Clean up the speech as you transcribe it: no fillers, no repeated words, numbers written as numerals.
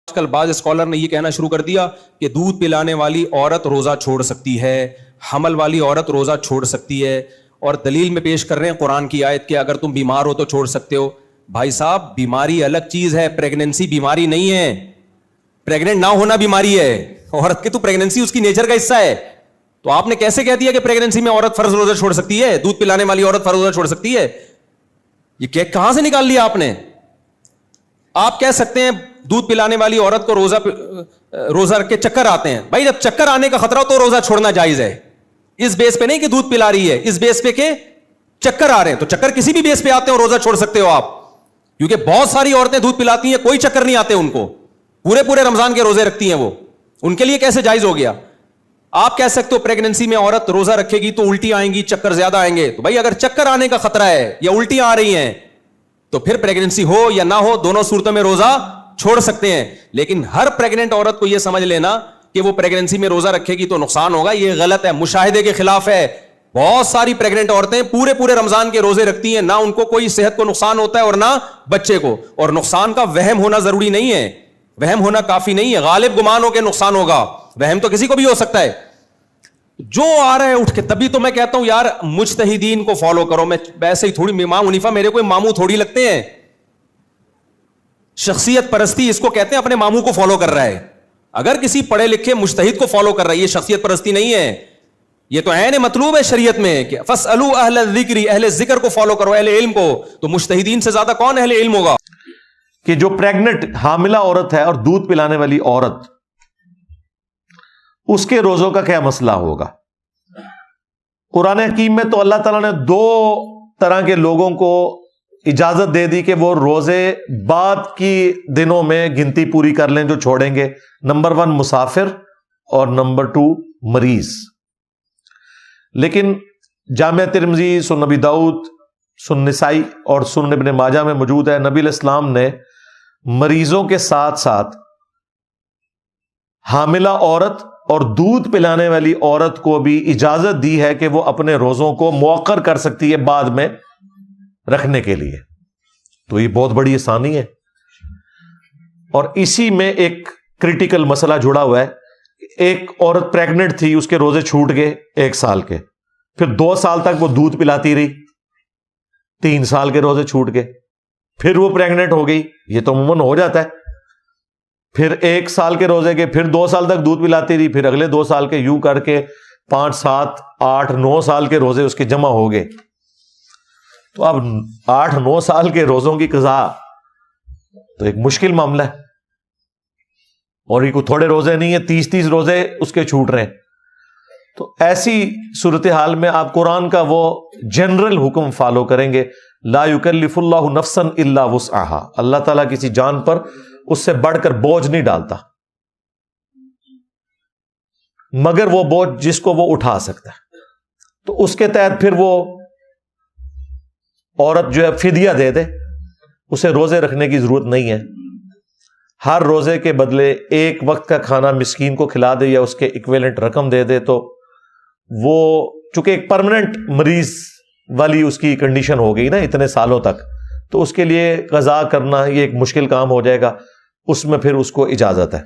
آج کل بعض اسکالر نے یہ کہنا شروع کر دیا کہ دودھ پلانے والی عورت روزہ چھوڑ سکتی ہے، حمل والی عورت روزہ چھوڑ سکتی ہے، اور دلیل میں پیش کر رہے ہیں قرآن کی آیت کہ اگر تم بیمار ہو تو چھوڑ سکتے ہو۔ بھائی صاحب، بیماری الگ چیز ہے، پریگننسی بیماری نہیں ہے، پریگننٹ نہ ہونا بیماری ہے، عورت کی تو پریگننسی اس کی نیچر کا حصہ ہے۔ تو آپ نے کیسے کہہ دیا کہ پریگننسی میں عورت فرض روزہ چھوڑ سکتی ہے، دودھ پلانے والی عورت فرض روزہ چھوڑ سکتی ہے؟ یہ کہاں سے نکال لیا آپ نے؟ آپ کہہ سکتے ہیں دودھ پلانے والی عورت کو روزہ رکھ کے چکر آتے ہیں، بھائی جب چکر آنے کا خطرہ ہو تو روزہ چھوڑنا جائز ہے، اس بیس پہ نہیں کہ دودھ پلا رہی ہے، اس بیس پہ کہ چکر آ رہے ہیں، تو چکر کسی بھی بیس پہ آتے ہیں روزہ چھوڑ سکتے ہو آپ، کیونکہ بہت ساری عورتیں دودھ پلاتی ہیں کوئی چکر نہیں آتے ان کو، پورے رمضان کے روزے رکھتی ہیں وہ، ان کے لیے کیسے جائز ہو گیا؟ آپ کہہ سکتے ہو پریگننسی میں عورت روزہ رکھے گی تو الٹی آئیں گی، چکر زیادہ آئیں گے، تو بھائی اگر چکر آنے کا خطرہ ہے یا الٹیاں آ رہی ہیں تو پھر پریگننسی ہو یا نہ ہو دونوں صورتوں میں روزہ چھوڑ سکتے ہیں۔ لیکن ہر پریگننٹ عورت کو یہ سمجھ لینا کہ وہ پریگننسی میں روزہ رکھے گی تو نقصان ہوگا، یہ غلط ہے، مشاہدے کے خلاف ہے۔ بہت ساری پریگننٹ عورتیں پورے رمضان کے روزے رکھتی ہیں، نہ ان کو کوئی صحت کو نقصان ہوتا ہے اور نہ بچے کو، اور نقصان کا وہم ہونا ضروری نہیں ہے، وہم ہونا کافی نہیں ہے، غالب گمان ہو کے نقصان ہوگا، وہم تو کسی کو بھی ہو سکتا ہے۔ جو آ رہا ہے اٹھ کے، تبھی تو میں کہتا ہوں یار مجتہدین کو فالو کرو، میں ویسے ہی تھوڑی امام حنیفہ میرے کوئی ماموں تھوڑی لگتے ہیں، شخصیت پرستی اس کو کہتے ہیں، اپنے ماموں کو فالو کر رہا ہے۔ اگر کسی پڑھے لکھے مجتہد کو فالو کر رہا ہے یہ شخصیت پرستی نہیں ہے، یہ تو عین مطلوب ہے شریعت میں کہ فاسألوا اہل الذکر، اہل ذکر کو فالو کرو، اہل علم کو، تو مجتہدین سے زیادہ کون اہل علم ہوگا؟ کہ جو پریگننٹ حاملہ عورت ہے اور دودھ پلانے والی عورت، اس کے روزوں کا کیا مسئلہ ہوگا؟ قرآن حکیم میں تو اللہ تعالیٰ نے دو طرح کے لوگوں کو اجازت دے دی کہ وہ روزے بعد کی دنوں میں گنتی پوری کر لیں جو چھوڑیں گے۔ نمبر 1 مسافر اور نمبر 2 مریض۔ لیکن جامع ترمذی، سنن نبی داؤد، سنن نسائی اور سنن ابن ماجہ میں موجود ہے، نبی علیہ السلام نے مریضوں کے ساتھ ساتھ حاملہ عورت اور دودھ پلانے والی عورت کو بھی اجازت دی ہے کہ وہ اپنے روزوں کو مؤخر کر سکتی ہے بعد میں رکھنے کے لیے۔ تو یہ بہت بڑی آسانی ہے، اور اسی میں ایک کریٹیکل مسئلہ جڑا ہوا ہے۔ ایک عورت پریگننٹ تھی، اس کے روزے چھوٹ گئے 1 سال کے، پھر 2 سال تک وہ دودھ پلاتی رہی، 3 سال کے روزے چھوٹ گئے، پھر وہ پریگننٹ ہو گئی، یہ تو عموماً ہو جاتا ہے، پھر 1 سال کے روزے کے، پھر 2 سال تک دودھ پلاتی رہی، پھر اگلے 2 سال کے، یوں کر کے 5 7 8 9 سال کے روزے اس کے جمع ہو گئے۔ تو اب 8 9 سال کے روزوں کی قضا تو ایک مشکل معاملہ ہے، اور یہ کوئی تھوڑے روزے نہیں ہیں، 30 روزے اس کے چھوٹ رہے ہیں۔ تو ایسی صورتحال میں آپ قرآن کا وہ جنرل حکم فالو کریں گے، لا یکلف اللہ نفسا الا وسعها، اللہ تعالیٰ کسی جان پر اس سے بڑھ کر بوجھ نہیں ڈالتا، مگر وہ بوجھ جس کو وہ اٹھا سکتا ہے۔ تو اس کے تحت پھر وہ عورت جو ہے فدیہ دے دے، اسے روزے رکھنے کی ضرورت نہیں ہے، ہر روزے کے بدلے 1 وقت کا کھانا مسکین کو کھلا دے یا اس کے ایکویلنٹ رقم دے دے، تو وہ چونکہ ایک پرماننٹ مریض والی اس کی کنڈیشن ہو گئی نا اتنے سالوں تک، تو اس کے لیے قضا کرنا یہ ایک مشکل کام ہو جائے گا، اس میں پھر اس کو اجازت ہے۔